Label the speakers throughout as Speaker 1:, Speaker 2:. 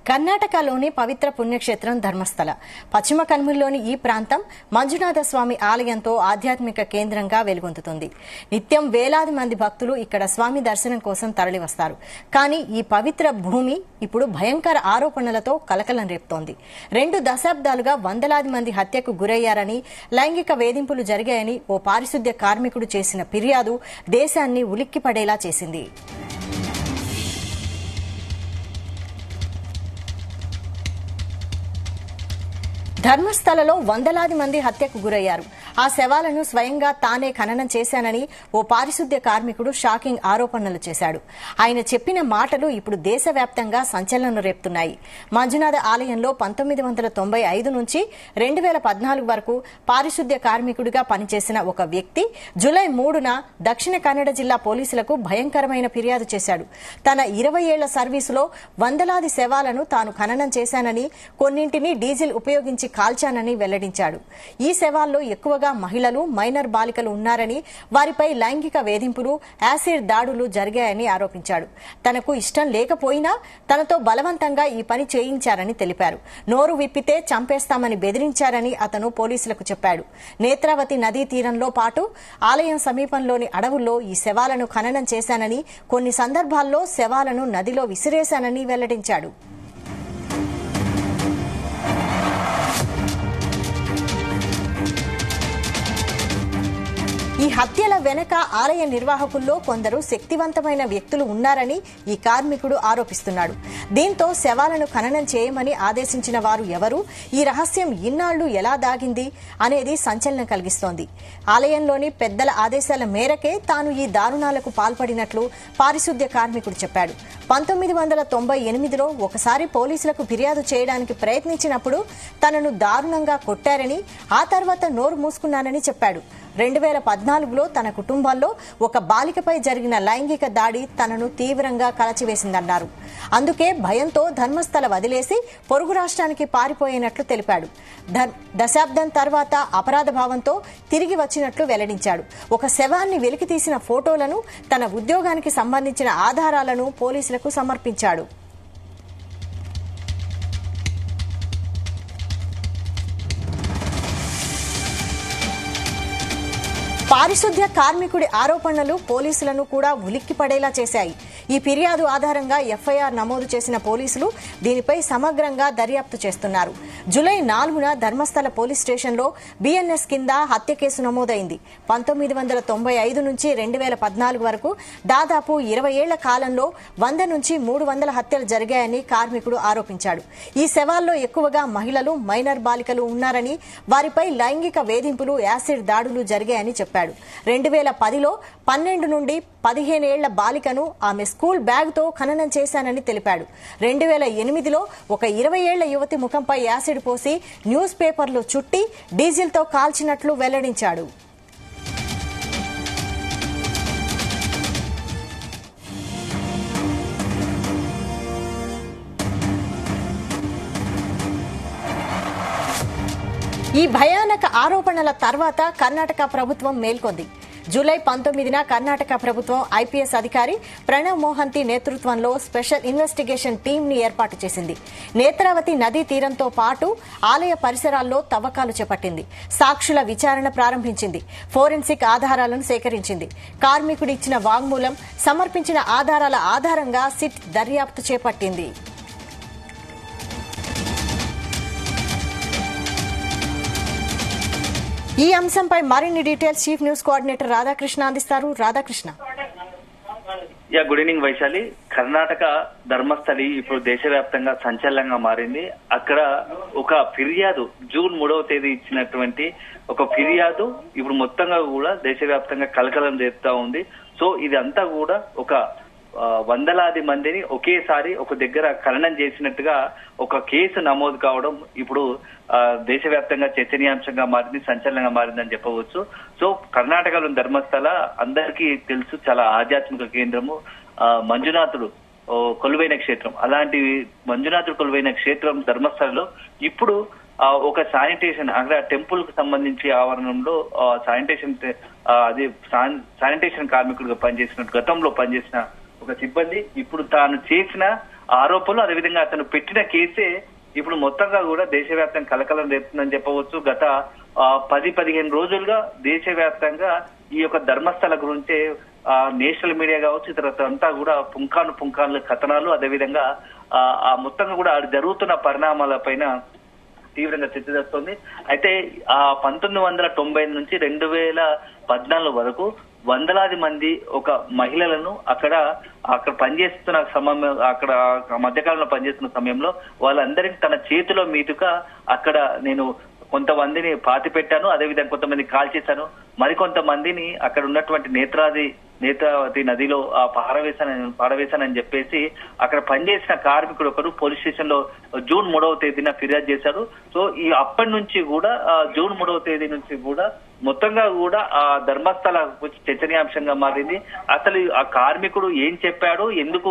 Speaker 1: కర్ణాటకలోని పవిత్ర పుణ్యక్షేత్రం ధర్మస్థల పశ్చిమ కనుమల్లోని ఈ ప్రాంతం మంజునాథ స్వామి ఆలయంతో ఆధ్యాత్మిక కేంద్రంగా వెలుగొందుతుంది. నిత్యం వేలాది మంది భక్తులు ఇక్కడ స్వామి దర్శనం కోసం తరలివస్తారు. కానీ ఈ పవిత్ర భూమి ఇప్పుడు భయంకర ఆరోపణలతో కలకలం రేపుతోంది. 2 దశాబ్దాలుగా వందలాది మంది హత్యకు గురయ్యారని, లైంగిక వేధింపులు జరిగాయని ఓ పారిశుద్ధ్య కార్మికుడు చేసిన ఫిర్యాదు దేశాన్ని ఉలిక్కిపడేలా చేసింది. ధర్మస్థలలో వందలాది మంది హత్యకు గురయ్యారు. ఆ శవాలను స్వయంగా తానే ఖననం చేశానని ఓ పారిశుద్ధ్య కార్మికుడు షాకింగ్ ఆరోపణలు చేశాడు. ఆయన చెప్పిన మాటలు ఇప్పుడు దేశవ్యాప్తంగా సంచలనం రేపుతున్నాయి. మంజునాథ ఆలయంలో 1995 నుంచి 2014 వరకు పారిశుద్ధ్య కార్మికుడిగా పనిచేసిన ఒక వ్యక్తి జూలై 3న దక్షిణ కన్నడ జిల్లా పోలీసులకు భయంకరమైన ఫిర్యాదు చేశాడు. తన 20 ఏళ్ల సర్వీసులో వందలాది శవాలను తాను ఖననం చేశానని, కొన్నింటిని డీజిల్ ఉపయోగించి కాల్చానని వెల్లడించాడు. ఈ శవాల్లో ఎక్కువగా మహిళలు, మైనర్ బాలికలు ఉన్నారని, వారిపై లైంగిక వేధింపులు, యాసిడ్ దాడులు జరిగాయని ఆరోపించాడు. తనకు ఇష్టం లేకపోయినా తనతో బలవంతంగా ఈ పని చేయించారని తెలిపారు. నోరు విప్పితే చంపేస్తామని బెదిరించారని అతను పోలీసులకు చెప్పాడు. నేత్రావతి నదీ తీరంలో పాటు ఆలయం సమీపంలోని అడవుల్లో ఈ శవాలను ఖననం చేశానని, కొన్ని సందర్భాల్లో శవాలను నదిలో విసిరేశానని వెల్లడించాడు. ఈ హత్యల వెనక ఆలయ నిర్వాహకుల్లో కొందరు శక్తివంతమైన వ్యక్తులు ఉన్నారని ఈ కార్మికుడు ఆరోపిస్తున్నాడు. దీంతో శవాలను ఖననం చేయమని ఆదేశించిన వారు ఎవరు, ఈ రహస్యం ఇన్నాళ్లు ఎలా దాగింది అనేది సంచలనం కలిగిస్తోంది. ఆలయంలోని పెద్దల ఆదేశాల మేరకే తాను ఈ దారుణాలకు పాల్పడినట్లు పారిశుద్ధ్య కార్మికుడు చెప్పాడు. 1998లో ఒకసారి పోలీసులకు ఫిర్యాదు చేయడానికి ప్రయత్నించినప్పుడు తనను దారుణంగా కొట్టారని, ఆ తర్వాత నోరు మూసుకున్నానని చెప్పాడు. 2014లో తన కుటుంబంలో ఒక బాలికపై జరిగిన లైంగిక దాడి తనను తీవ్రంగా కలచివేసిందన్నారు. అందుకే భయంతో ధర్మస్థల వదిలేసి పొరుగు రాష్ట్రానికి పారిపోయినట్లు తెలిపాడు. దశాబ్దం తర్వాత అపరాధ భావంతో తిరిగి వచ్చినట్లు వెల్లడించాడు. ఒక శవాన్ని వెలికితీసిన ఫోటోలను, తన ఉద్యోగానికి సంబంధించిన ఆధారాలను పోలీసులకు సమర్పించాడు. పారిశుద్ధ్య కార్మికుడి ఆరోపణలు పోలీసులను కూడా ఉలిక్కిపడేలా చేశాయి. ఈ ఫిర్యాదు ఆధారంగా ఎఫ్ఐఆర్ నమోదు చేసిన పోలీసులు దీనిపై సమగ్రంగా దర్యాప్తు చేస్తున్నారు. జూలై 4న ధర్మస్థల పోలీస్ స్టేషన్లో బిఎన్ఎస్ కింద హత్య కేసు నమోదైంది. 1995 నుంచి 2014 వరకు దాదాపు 20 ఏళ్ల కాలంలో 100 నుంచి 300 హత్యలు జరిగాయని కార్మికుడు ఆరోపించాడు. ఈ శవాల్లో ఎక్కువగా మహిళలు, మైనర్ బాలికలు ఉన్నారని, వారిపై లైంగిక వేధింపులు, యాసిడ్ దాడులు జరిగాయని చెప్పాడు. 2010లో 12 నుండి 15 ఏళ్ల బాలికను ఆమె స్కూల్ బ్యాగ్తో ఖననం చేశానని తెలిపాడు. 2008లో ఒక 20 ఏళ్ల యువతి ముఖంపై యాసిడ్ పోసి న్యూస్ పేపర్లు చుట్టి డీజిల్తో కాల్చినట్లు వెల్లడించాడు. ఈ భయానక ఆరోపణల తర్వాత కర్ణాటక ప్రభుత్వం మేల్కొంది. జూలై 19న కర్ణాటక ప్రభుత్వం ఐపీఎస్ అధికారి ప్రణవ్ మోహంతి నేతృత్వంలో స్పెషల్ ఇన్వెస్టిగేషన్ టీంని ఏర్పాటు చేసింది. నేత్రావతి నదీ తీరంతో పాటు ఆలయ పరిసరాల్లో తవ్వకాలు చేపట్టింది. సాక్షుల విచారణ ప్రారంభించింది. ఫోరెన్సిక్ ఆధారాలను సేకరించింది. కార్మికుడు ఇచ్చిన వాంగ్మూలం, సమర్పించిన ఆధారాల ఆధారంగా సిట్ దర్యాప్తు చేపట్టింది. ఈ అంశంపై మరిన్ని details chief news coordinator Radhakrishna అందిస్తారు. రాధాకృష్ణ.
Speaker 2: Good evening Vaishali. కర్ణాటక ధర్మస్థలి ఇప్పుడు దేశవ్యాప్తంగా సంచలనంగా మారింది. అక్కడ ఒక ఫిర్యాదు జూన్ 3వ తేదీ ఇచ్చినటువంటి ఒక ఫిర్యాదు ఇప్పుడు మొత్తంగా కూడా దేశవ్యాప్తంగా కలకలం రేపుతా ఉంది. సో ఇదంతా కూడా ఒక వందలాది మందిని ఒకేసారి ఒక దగ్గర ఖననం చేసినట్టుగా ఒక కేసు నమోదు కావడం ఇప్పుడు దేశవ్యాప్తంగా చర్చనీయాంశంగా మారింది, సంచలనంగా మారిందని చెప్పవచ్చు. సో కర్ణాటకలోని ధర్మస్థల అందరికీ తెలుసు, చాలా ఆధ్యాత్మిక కేంద్రము, మంజునాథుడు కొలువైన క్షేత్రం. అలాంటి మంజునాథుడు కొలువైన క్షేత్రం ధర్మస్థలలో ఇప్పుడు ఒక శానిటేషన్, అక్కడ టెంపుల్ కు సంబంధించి ఆవరణంలో శానిటేషన్ కార్మికుడిగా పనిచేసిన, గతంలో పనిచేసిన ఒక సిబ్బంది ఇప్పుడు తాను చేసిన ఆరోపణలు, అదేవిధంగా అతను పెట్టిన కేసే ఇప్పుడు మొత్తంగా కూడా దేశవ్యాప్తంగా కలకలం రేపుతుందని చెప్పవచ్చు. గత 10-15 రోజులుగా దేశవ్యాప్తంగా ఈ యొక్క ధర్మస్థల గురించే నేషనల్ మీడియా కావచ్చు, ఇతర అంతా కూడా పుంఖాను కథనాలు, అదేవిధంగా ఆ మొత్తంగా కూడా జరుగుతున్న పరిణామాల పైన తీవ్రంగా చర్చ జరుగుతోంది. అయితే 1990 నుంచి 2014 వరకు వందలాది మంది ఒక మహిళలను అక్కడ పనిచేస్తున్న సమయంలో, అక్కడ మధ్యకాలంలో పనిచేస్తున్న సమయంలో వాళ్ళందరికీ తన చేతిలో మీదుగా అక్కడ నేను కొంతమందిని పాతి పెట్టాను, అదేవిధంగా కొంతమంది కాల్ చేశాను, మరికొంతమందిని అక్కడ ఉన్నటువంటి నేత్రావతి నదిలో పారవేశానని చెప్పేసి అక్కడ పనిచేసిన కార్మికుడు ఒకరు పోలీస్ స్టేషన్ లో జూన్ 3వ తేదీన ఫిర్యాదు చేశారు. సో ఈ అప్పటి నుంచి కూడా జూన్ 3వ తేదీ నుంచి కూడా మొత్తంగా కూడా ఆ ధర్మస్థల చర్చనీయాంశంగా మారింది. అసలు ఆ కార్మికుడు ఏం చెప్పాడు, ఎందుకు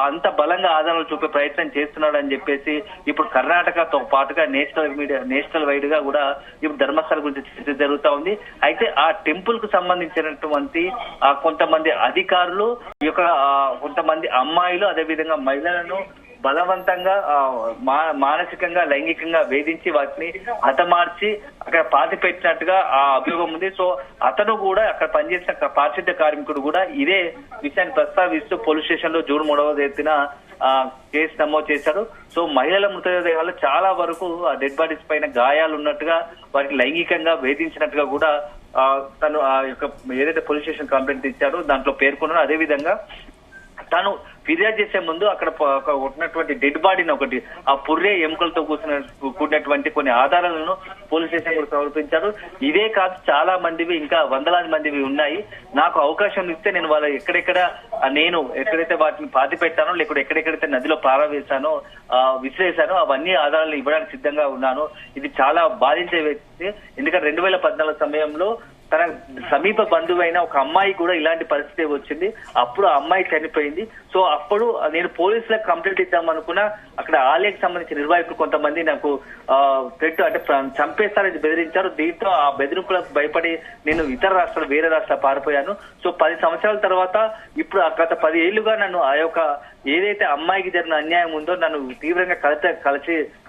Speaker 2: అంత బలంగా ఆధారాలు చూపే ప్రయత్నం చేస్తున్నాడు అని చెప్పేసి ఇప్పుడు కర్ణాటకతో పాటుగా నేషనల్ వైడ్ గా కూడా ఇప్పుడు ధర్మస్థల గురించి చర్చ జరుగుతా ఉంది. అయితే ఆ టెంపుల్ కు సంబంధించినటువంటి కొంతమంది అధికారులు, ఈ యొక్క కొంతమంది అమ్మాయిలు, అదేవిధంగా మహిళలను బలవంతంగా మానసికంగా లైంగికంగా వేధించి వాటిని హతమార్చి అక్కడ పాతి పెట్టినట్టుగా ఆ అభియోగం ఉంది. సో అతను కూడా అక్కడ పనిచేసిన పారిశుద్ధ్య కార్మికుడు కూడా ఇదే విషయాన్ని ప్రస్తావిస్తూ పోలీస్ స్టేషన్ లో జూన్ 3వ తేదీన కేసు నమోదు చేశారు. సో మహిళల మృతదేహాలు చాలా వరకు ఆ డెడ్ బాడీస్ పైన గాయాలు ఉన్నట్టుగా, వాటిని లైంగికంగా వేధించినట్టుగా కూడా తను ఆ యొక్క ఏదైతే పోలీస్ స్టేషన్ కంప్లైంట్ ఇచ్చారో దాంట్లో పేర్కొన్నారు. అదేవిధంగా తాను ఫిర్యాదు చేసే ముందు అక్కడ ఉన్నటువంటి డెడ్ బాడీని ఒకటి ఆ పుర్రే ఎముకలతో కూడినటువంటి కొన్ని ఆధారాలను పోలీస్ స్టేషన్ కూడా సమర్పించారు. ఇదే కాదు, చాలా మందివి ఇంకా వందలాది మందివి ఉన్నాయి. నాకు అవకాశం ఇస్తే నేను వాళ్ళ ఎక్కడైతే వాటిని పాతి పెట్టానో, లేకపోతే ఎక్కడెక్కడైతే నదిలో పారవేశానో విసిరేశానో అవన్నీ ఆధారాలను ఇవ్వడానికి సిద్ధంగా ఉన్నాను. ఇది చాలా బాధించే వ్యక్తి. ఎందుకంటే 2014 సమయంలో తన సమీప బంధువైన ఒక అమ్మాయి కూడా ఇలాంటి పరిస్థితి వచ్చింది. అప్పుడు ఆ అమ్మాయి చనిపోయింది. సో అప్పుడు నేను పోలీసులకు కంప్లైంట్ ఇద్దాం అనుకున్నా, అక్కడ ఆలయకు సంబంధించిన నిర్వాహకులు కొంతమంది నాకు థ్రెట్ అంటే చంపేస్తారని బెదిరించారు. దీంతో ఆ బెదిరింపులకు భయపడి నేను వేరే రాష్ట్రాలు పారిపోయాను. సో 10 సంవత్సరాల తర్వాత ఇప్పుడు గత 10 ఏళ్లుగా నన్ను ఆ యొక్క ఏదైతే అమ్మాయికి జరిగిన అన్యాయం ఉందో నన్ను తీవ్రంగా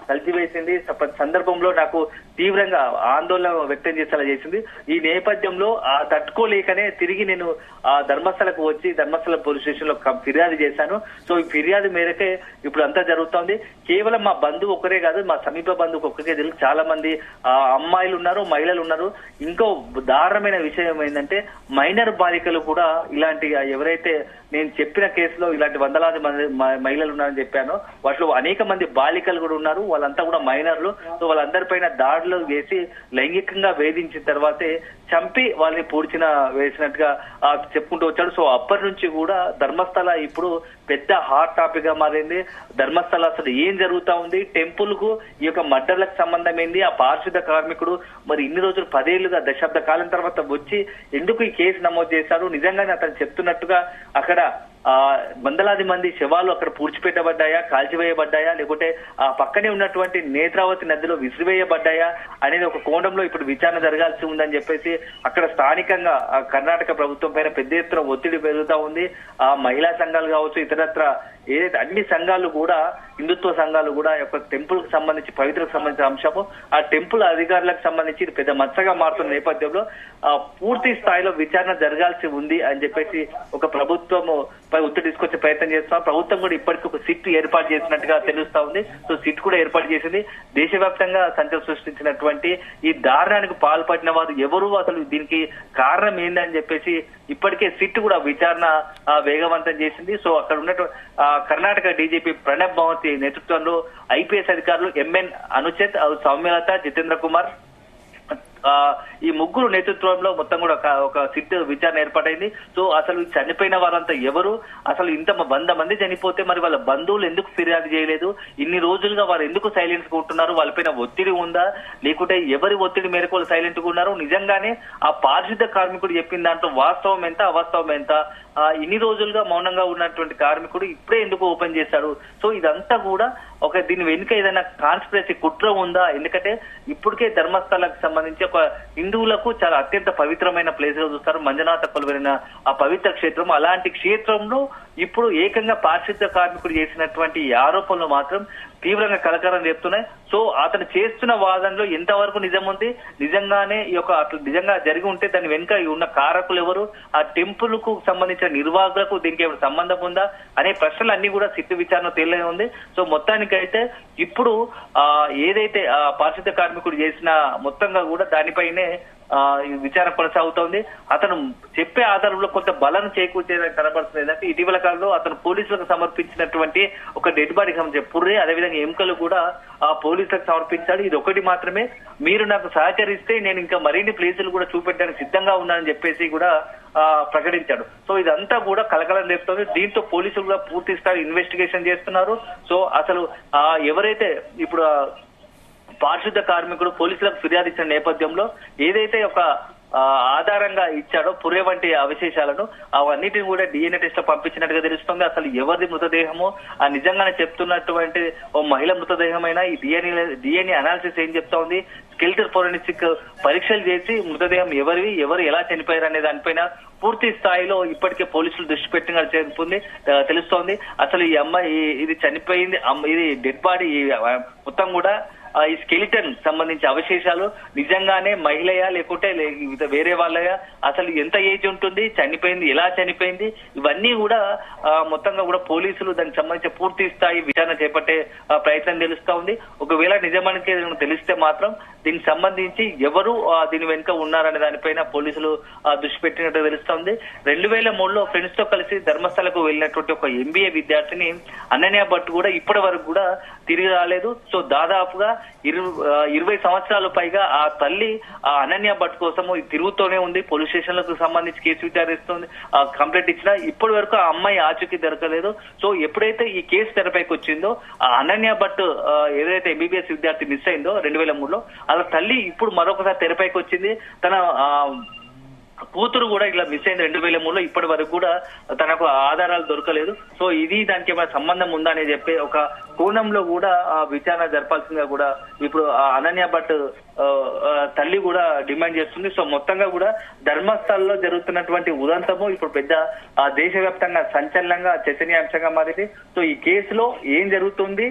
Speaker 2: కలిసివేసింది. సందర్భంలో నాకు తీవ్రంగా ఆందోళన వ్యక్తం చేసేలా చేసింది. ఈ నేపథ్యంలో తట్టుకోలేకనే తిరిగి నేను ఆ ధర్మస్థలకు వచ్చి ధర్మస్థల పోలీస్ స్టేషన్ లో ఫిర్యాదు చేశాను. సో ఈ ఫిర్యాదు మేరకే ఇప్పుడు అంతా జరుగుతోంది. కేవలం మా బంధువు ఒక్కరే కాదు, మా సమీప బంధువుకు ఒక్కరే తెలుసు, చాలా మంది అమ్మాయిలు ఉన్నారు, మహిళలు ఉన్నారు. ఇంకో దారుణమైన విషయం ఏంటంటే మైనర్ బాలికలు కూడా ఇలాంటి ఎవరైతే నేను చెప్పిన కేసులో ఇలాంటి వందలాది మంది మహిళలు ఉన్నారని చెప్పాను, వాటిలో అనేక మంది బాలికలు కూడా ఉన్నారు. వాళ్ళంతా కూడా మైనర్లు. సో వాళ్ళందరిపైన దాడులు వేసి లైంగికంగా వేధించిన తర్వాతే చంపి వాళ్ళని వేసినట్టుగా చెప్పుకుంటూ వచ్చాడు. సో అప్పటి నుంచి కూడా ధర్మస్థల ఇప్పుడు పెద్ద హాట్ టాపిక్ గా మారింది. ధర్మస్థల అసలు ఏం జరుగుతా ఉంది, టెంపుల్ కు ఈ యొక్క మర్డర్లకు సంబంధం ఏంది, ఆ పారిశుద్ధ కార్మికుడు మరి ఇన్ని రోజులు 10 ఏళ్లుగా దశాబ్ద కాలం తర్వాత వచ్చి ఎందుకు ఈ కేసు నమోదు చేశారు, నిజంగానే అతను చెప్తున్నట్టుగా అక్కడ వందలాది మంది శవాలు అక్కడ పూడ్చిపెట్టబడ్డాయా, కాల్చివేయబడ్డాయా, లేకుంటే ఆ పక్కనే ఉన్నటువంటి నేత్రావతి నదిలో విసిరివేయబడ్డాయా అనేది ఒక కోణంలో ఇప్పుడు విచారణ జరగాల్సి ఉందని చెప్పేసి అక్కడ స్థానికంగా కర్ణాటక ప్రభుత్వం పైన పెద్ద ఎత్తున ఒత్తిడి పెరుగుతా ఉంది. ఆ మహిళా సంఘాలు కావచ్చు, ఇతరత్ర ఏదైతే అన్ని సంఘాలు కూడా, హిందుత్వ సంఘాలు కూడా యొక్క టెంపుల్ కు సంబంధించి పవిత్రకు సంబంధించిన అంశము, ఆ టెంపుల్ అధికారులకు సంబంధించి ఇది పెద్ద మచ్చగా మారుతున్న నేపథ్యంలో పూర్తి స్థాయిలో విచారణ జరగాల్సి ఉంది అని చెప్పేసి ఒక ప్రభుత్వము పై ఒత్తిడి తీసుకొచ్చే ప్రయత్నం చేస్తున్నాం. ప్రభుత్వం కూడా ఇప్పటికీ ఒక సిట్ ఏర్పాటు చేసినట్టుగా తెలుస్తా ఉంది. సో సిట్ కూడా ఏర్పాటు చేసింది. దేశవ్యాప్తంగా సంచలనం సృష్టించినటువంటి ఈ దారుణానికి పాల్పడిన వారు ఎవరు, అసలు దీనికి కారణం ఏందని చెప్పేసి ఇప్పటికే సిట్ కూడా విచారణ వేగవంతం చేసింది. సో అక్కడ ఉన్నటువంటి కర్ణాటక డీజీపీ ప్రణబ్ మహంతి నేతృత్వంలో ఐపీఎస్ అధికారులు ఎంఎన్ అనుచేత్, సౌమ్యలత, జితేంద్ర కుమార్ ఈ ముగ్గురు నేతృత్వంలో మొత్తం కూడా ఒక సిట్ విచారణ ఏర్పాటైంది. సో అసలు చనిపోయిన వారంతా ఎవరు, అసలు ఇంత 100 మంది చనిపోతే మరి వాళ్ళ బంధువులు ఎందుకు ఫిర్యాదు చేయలేదు, ఇన్ని రోజులుగా వారు ఎందుకు సైలెంట్ గా ఉంటున్నారు, వాళ్ళపైన ఒత్తిడి ఉందా, లేకుంటే ఎవరి ఒత్తిడి మేరకు వాళ్ళు సైలెంట్ గా ఉన్నారు, నిజంగానే ఆ పారిశుద్ధ కార్మికుడు చెప్పిన దాంట్లో వాస్తవం ఎంత అవాస్తవం ఎంత, ఇన్ని రోజులుగా మౌనంగా ఉన్నటువంటి కార్మికుడు ఇప్పుడే ఎందుకు ఓపెన్ చేశాడు? సో ఇదంతా కూడా దీని వెనుక ఏదైనా కాన్స్పిరసీ కుట్ర ఉందా? ఎందుకంటే ఇప్పటికే ధర్మస్థలకు సంబంధించి ఒక హిందువులకు చాలా అత్యంత పవిత్రమైన ప్లేస్ గా చూస్తారు, మంజునాథ కొలువైన ఆ పవిత్ర క్షేత్రం. అలాంటి క్షేత్రంలో ఇప్పుడు ఏకంగా పారిశుద్ధ్య కార్మికుడు చేసినటువంటి ఈ ఆరోపణలు మాత్రం తీవ్రంగా కలకలం రేపుతున్నాయి. సో అతను చేస్తున్న వాదనలో ఎంతవరకు నిజం ఉంది, నిజంగానే అట్లా నిజంగా జరిగి ఉంటే దాని వెనుక ఉన్న కారకులు ఎవరు, ఆ టెంపుల్ కు సంబంధించిన నిర్వాహకులకు దీనికి ఏమైనా సంబంధం ఉందా అనే ప్రశ్నలు అన్ని కూడా సిట్టు విచారణ తేలే ఉంది. సో మొత్తానికైతే ఇప్పుడు ఏదైతే పారిశుద్ధ్య కార్మికుడు చేసిన మొత్తంగా కూడా దానిపైనే విచారణ కొనసాగుతోంది. అతను చెప్పే ఆధారంలో కొంత బలం చేకూర్చేదని కనబడుతుంది. ఏంటంటే ఇటీవల కాలంలో అతను పోలీసులకు సమర్పించినటువంటి ఒక డెడ్ బాడీకి సంబంధించిన పుర్రె, అదేవిధంగా ఎముకలు కూడా పోలీసులకు సమర్పించాడు. ఇది ఒకటి మాత్రమే, మీరు నాకు సహకరిస్తే నేను ఇంకా మరిన్ని ప్లేసులు కూడా చూపెట్టడానికి సిద్ధంగా ఉన్నానని చెప్పేసి కూడా ప్రకటించాడు. సో ఇదంతా కూడా కలకలం రేపుతోంది. దీంతో పోలీసులు కూడా పూర్తి స్థాయి ఇన్వెస్టిగేషన్ చేస్తున్నారు. సో అసలు ఎవరైతే ఇప్పుడు పారిశుద్ధ్య కార్మికుడు పోలీసులకు ఫిర్యాదు ఇచ్చిన నేపథ్యంలో ఏదైతే ఒక ఆధారంగా ఇచ్చాడో పుర్రె వంటి అవశేషాలను అవన్నిటిని కూడా DNA టెస్ట్ లో పంపించినట్టుగా తెలుస్తుంది. అసలు ఎవరిది మృతదేహమో నిజంగానే చెప్తున్నటువంటి ఓ మహిళ మృతదేహమైనా ఈ DNA అనాలిసిస్ ఏం చెప్తా ఉంది, స్కెలిటల్ ఫోరెన్సిక్ పరీక్షలు చేసి మృతదేహం ఎవరు ఎలా చనిపోయారు అనే దానిపైన పూర్తి స్థాయిలో ఇప్పటికే పోలీసులు దృష్టి పెట్టిన తెలుస్తోంది. అసలు ఈ అమ్మాయి ఇది చనిపోయింది, ఇది డెడ్ బాడీ మొత్తం కూడా ఈ స్కెలిటన్ సంబంధించి అవశేషాలు నిజంగానే మహిళయా లేకుంటే వేరే వాళ్ళయా, అసలు ఎంత ఏజ్ ఉంటుంది, చనిపోయింది ఎలా చనిపోయింది, ఇవన్నీ కూడా మొత్తంగా కూడా పోలీసులు దానికి సంబంధించి పూర్తి స్థాయి విచారణ చేపట్టే ప్రయత్నం తెలుస్తా ఉంది. ఒకవేళ నిజానికి తెలిస్తే మాత్రం దీనికి సంబంధించి ఎవరు దీని వెనుక ఉన్నారనే దానిపైన పోలీసులు దృష్టి పెట్టినట్టు తెలుస్తోంది. 2003లో ఫ్రెండ్స్ తో కలిసి ధర్మస్థలకు వెళ్ళినటువంటి ఒక MBA విద్యార్థిని అనన్య భట్ కూడా ఇప్పటి వరకు కూడా తిరిగి రాలేదు. సో దాదాపుగా 20 సంవత్సరాల పైగా ఆ తల్లి ఆ అనన్య భట్ కోసము తిరుగుతూనే ఉంది. పోలీస్ స్టేషన్లకు సంబంధించి కేసు విచారిస్తుంది, కంప్లైంట్ ఇచ్చినా ఇప్పటి వరకు ఆ అమ్మాయి ఆచూకీ దొరకలేదు. సో ఎప్పుడైతే ఈ కేసు తెరపైకి వచ్చిందో ఆ అనన్య భట్ ఏదైతే MBBS విద్యార్థి మిస్ అయిందో 2003లో, అలా తల్లి ఇప్పుడు మరొకసారి తెరపైకి వచ్చింది. తన కూతురు కూడా ఇలా మిస్ అయింది 2003లో, ఇప్పటి వరకు కూడా తనకు ఆధారాలు దొరకలేదు. సో ఇది దానికి ఏమైనా సంబంధం ఉందా అని చెప్పి ఒక కోణంలో కూడా విచారణ జరపాల్సిందిగా కూడా ఇప్పుడు అనన్య భట్ తల్లి కూడా డిమాండ్ చేస్తుంది. సో మొత్తంగా కూడా ధర్మస్థలంలో జరుగుతున్నటువంటి ఉదంతము ఇప్పుడు పెద్ద దేశవ్యాప్తంగా సంచలనంగా చర్చనీయాంశంగా మారింది. సో ఈ కేసులో ఏం జరుగుతుంది,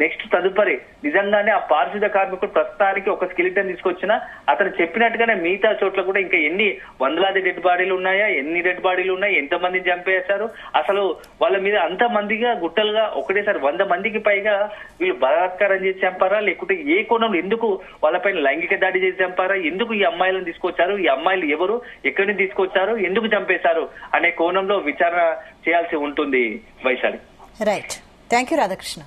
Speaker 2: నెక్స్ట్ తదుపరి నిజంగానే ఆ పారిశుద్ధ్య కార్మికుడు ప్రస్తుతానికి ఒక స్కెలిటన్ తీసుకొచ్చినా అతను చెప్పినట్టుగానే మిగతా చోట్ల కూడా ఇంకా ఎన్ని వందలాది డెడ్ బాడీలు ఉన్నాయా, ఎన్ని డెడ్ బాడీలు ఉన్నాయి, ఎంతమందిని చంపేశారు, అసలు వాళ్ళ మీద అంత మందిగా గుట్టలుగా ఒకటేసారి 100 మందికి పైగా వీళ్ళు బలాత్కారం చేసి చంపారా, లేకుంటే ఏ కోణంలో ఎందుకు వాళ్ళపైన లైంగిక దాడి చేసి చంపారా, ఎందుకు ఈ అమ్మాయిలను తీసుకొచ్చారు, ఈ అమ్మాయిలు ఎవరు, ఎక్కడి నుంచి తీసుకొచ్చారు, ఎందుకు చంపేశారు అనే కోణంలో విచారణ చేయాల్సి ఉంటుంది. Vaishali.
Speaker 1: Right, thank you Radhakrishna.